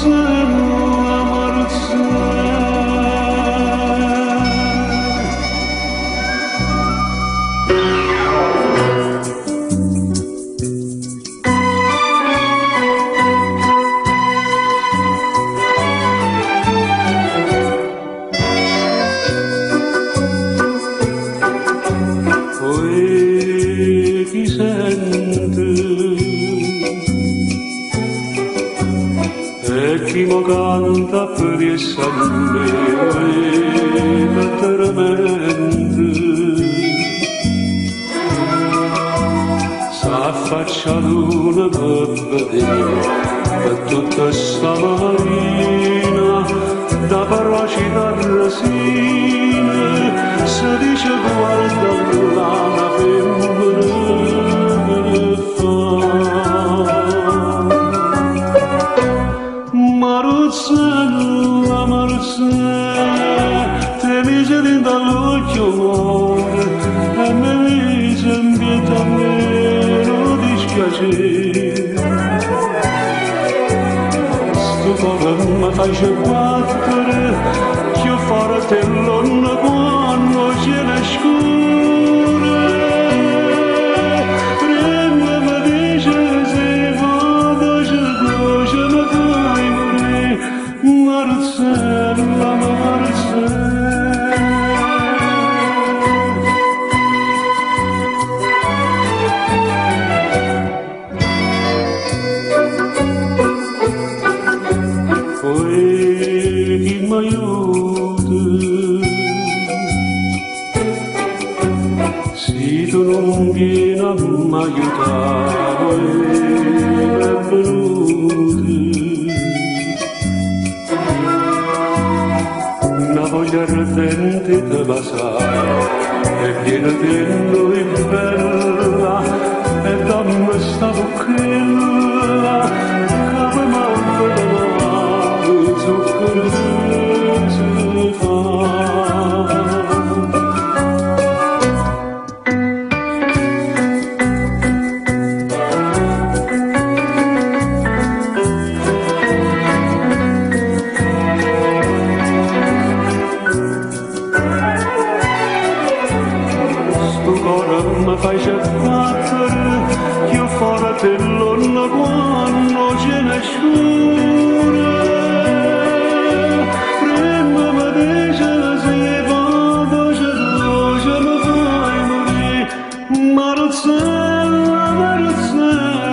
Marcella, Marcella. Poi chi sente e chi mo canta per essere letteralmente s'affaccia l'una per vedere per tutta sta marina da parroci da resine si dice guarda là una femmina fa Marcella, Marcella, te mise dentro all'occhio amore e mi mise in pietà meno dispiacere. Sto cuore mi face battere, che forte l'onna quando ce ne scure. Prima mi dice se vado, ce ne fai morire. Marcella, Marcella. Poi chi m'aiuta, se tu non vieni a m'aiutare, è venuto. Una voglia ardente di basare, e piena di noi bella, e dammi sta bocchella, che mi manca da mare, zucchero si fa. Mi fai battere, io forte l'onna quando ce ne scure. Prima mi dice se vado, ce ne fai morire. Marcella, Marcella.